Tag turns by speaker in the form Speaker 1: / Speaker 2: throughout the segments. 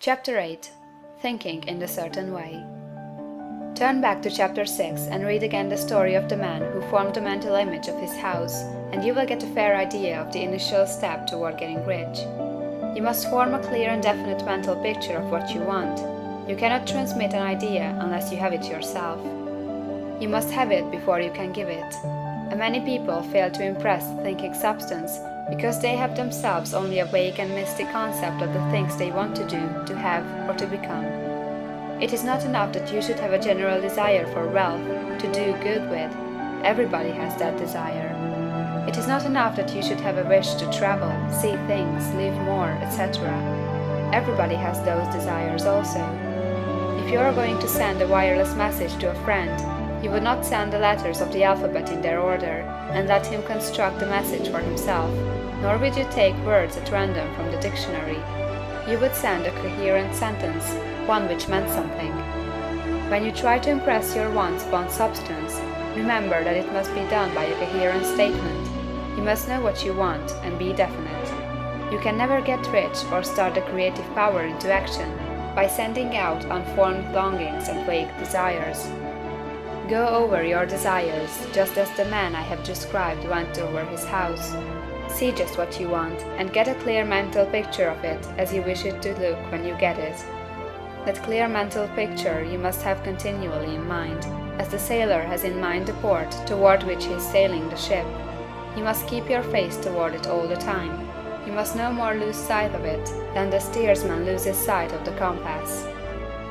Speaker 1: Chapter 8. Thinking in a Certain Way. Turn back to Chapter 6 and read again the story of the man who formed the mental image of his house, and you will get a fair idea of the initial step toward getting rich. You must form a clear and definite mental picture of what you want. You cannot transmit an idea unless you have it yourself. You must have it before you can give it. And many people fail to impress thinking substance because they have themselves only a vague and misty concept of the things they want to do, to have, or to become. It is not enough that you should have a general desire for wealth, to do good with. Everybody has that desire. It is not enough that you should have a wish to travel, see things, live more, etc. Everybody has those desires also. If you are going to send a wireless message to a friend, you would not send the letters of the alphabet in their order and let him construct the message for himself, nor would you take words at random from the dictionary. You would send a coherent sentence, one which meant something. When you try to impress your wants upon substance, remember that it must be done by a coherent statement. You must know what you want and be definite. You can never get rich or start the creative power into action by sending out unformed longings and vague desires. Go over your desires, just as the man I have described went over his house. See just what you want, and get a clear mental picture of it as you wish it to look when you get it. That clear mental picture you must have continually in mind, as the sailor has in mind the port toward which he is sailing the ship. You must keep your face toward it all the time. You must no more lose sight of it than the steersman loses sight of the compass.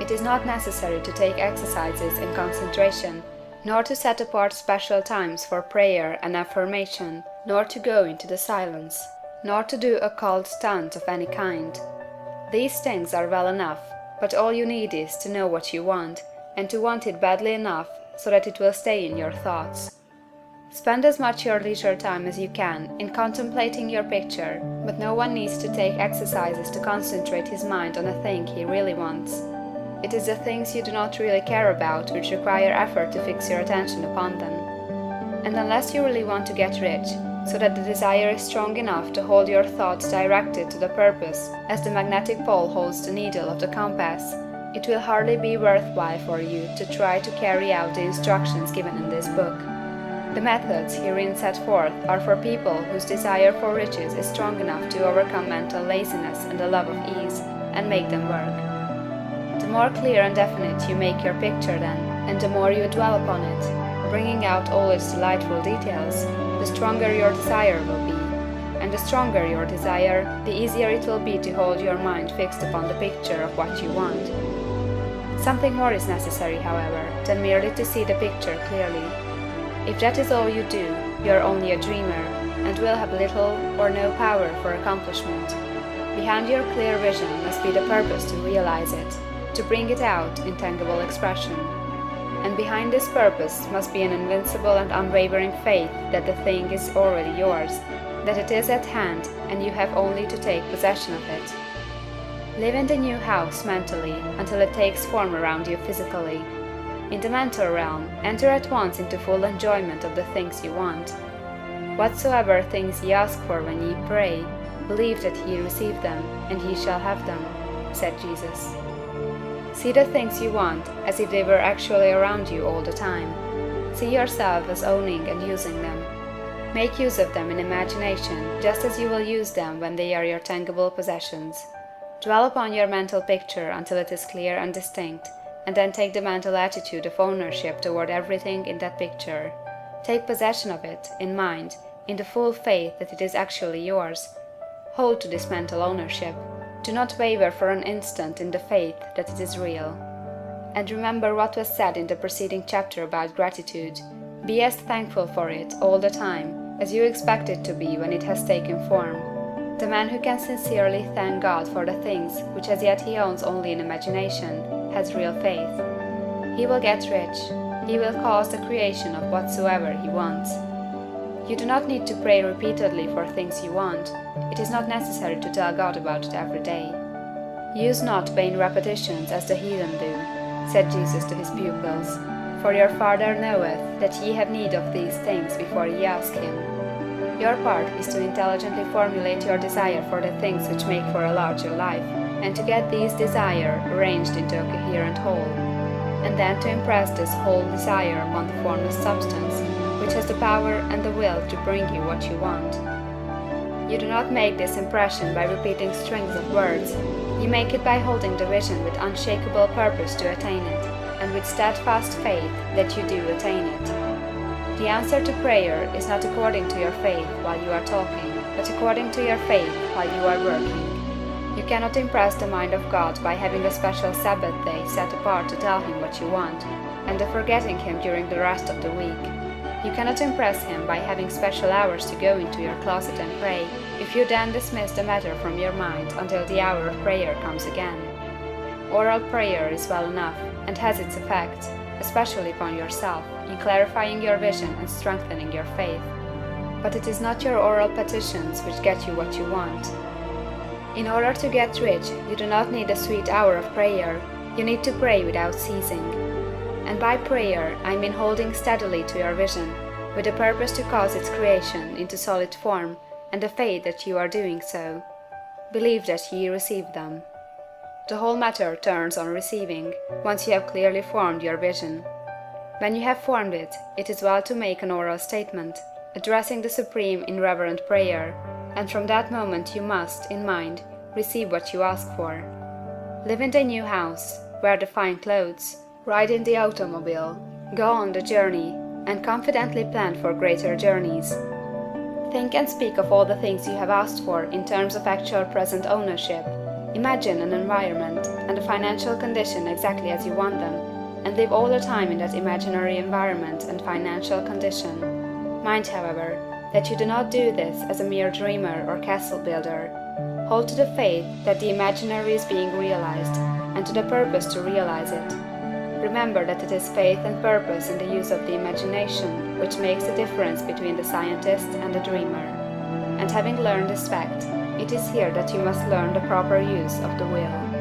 Speaker 1: It is not necessary to take exercises in concentration, nor to set apart special times for prayer and affirmation, nor to go into the silence, nor to do occult stunt of any kind. These things are well enough, but all you need is to know what you want, and to want it badly enough so that it will stay in your thoughts. Spend as much your leisure time as you can in contemplating your picture, but no one needs to take exercises to concentrate his mind on a thing he really wants. It is the things you do not really care about which require effort to fix your attention upon them. And unless you really want to get rich, so that the desire is strong enough to hold your thoughts directed to the purpose, as the magnetic pole holds the needle of the compass, it will hardly be worthwhile for you to try to carry out the instructions given in this book. The methods herein set forth are for people whose desire for riches is strong enough to overcome mental laziness and the love of ease, and make them work. The more clear and definite you make your picture then, and the more you dwell upon it, bringing out all its delightful details, the stronger your desire will be. And the stronger your desire, the easier it will be to hold your mind fixed upon the picture of what you want. Something more is necessary, however, than merely to see the picture clearly. If that is all you do, you are only a dreamer, and will have little or no power for accomplishment. Behind your clear vision must be the purpose to realize it, to bring it out in tangible expression. And behind this purpose must be an invincible and unwavering faith that the thing is already yours, that it is at hand, and you have only to take possession of it. Live in the new house mentally until it takes form around you physically. In the mental realm, enter at once into full enjoyment of the things you want. Whatsoever things ye ask for when ye pray, believe that ye receive them, and ye shall have them, said Jesus. See the things you want as if they were actually around you all the time. See yourself as owning and using them. Make use of them in imagination, just as you will use them when they are your tangible possessions. Dwell upon your mental picture until it is clear and distinct, and then take the mental attitude of ownership toward everything in that picture. Take possession of it, in mind, in the full faith that it is actually yours. Hold to this mental ownership. Do not waver for an instant in the faith that it is real. And remember what was said in the preceding chapter about gratitude. Be as thankful for it all the time as you expect it to be when it has taken form. The man who can sincerely thank God for the things which as yet he owns only in imagination has real faith. He will get rich. He will cause the creation of whatsoever he wants. You do not need to pray repeatedly for things you want. It is not necessary to tell God about it every day. Use not vain repetitions as the heathen do, said Jesus to his pupils, for your Father knoweth that ye have need of these things before ye ask him. Your part is to intelligently formulate your desire for the things which make for a larger life, and to get these desires arranged into a coherent whole, and then to impress this whole desire upon the formless substance, which has the power and the will to bring you what you want. You do not make this impression by repeating strings of words, you make it by holding the vision with unshakable purpose to attain it, and with steadfast faith that you do attain it. The answer to prayer is not according to your faith while you are talking, but according to your faith while you are working. You cannot impress the mind of God by having a special Sabbath day set apart to tell him what you want, and of forgetting him during the rest of the week. You cannot impress him by having special hours to go into your closet and pray, if you then dismiss the matter from your mind until the hour of prayer comes again. Oral prayer is well enough, and has its effect, especially upon yourself, in clarifying your vision and strengthening your faith. But it is not your oral petitions which get you what you want. In order to get rich, you do not need a sweet hour of prayer, you need to pray without ceasing. And by prayer, I mean holding steadily to your vision, with the purpose to cause its creation into solid form, and the faith that you are doing so. Believe that ye receive them. The whole matter turns on receiving, once you have clearly formed your vision. When you have formed it, it is well to make an oral statement, addressing the Supreme in reverent prayer, and from that moment you must, in mind, receive what you ask for. Live in the new house, wear the fine clothes, ride in the automobile, go on the journey, and confidently plan for greater journeys. Think and speak of all the things you have asked for in terms of actual present ownership. Imagine an environment and a financial condition exactly as you want them, and live all the time in that imaginary environment and financial condition. Mind, however, that you do not do this as a mere dreamer or castle builder. Hold to the faith that the imaginary is being realized, and to the purpose to realize it. Remember that it is faith and purpose in the use of the imagination which makes the difference between the scientist and the dreamer. And having learned this fact, it is here that you must learn the proper use of the will.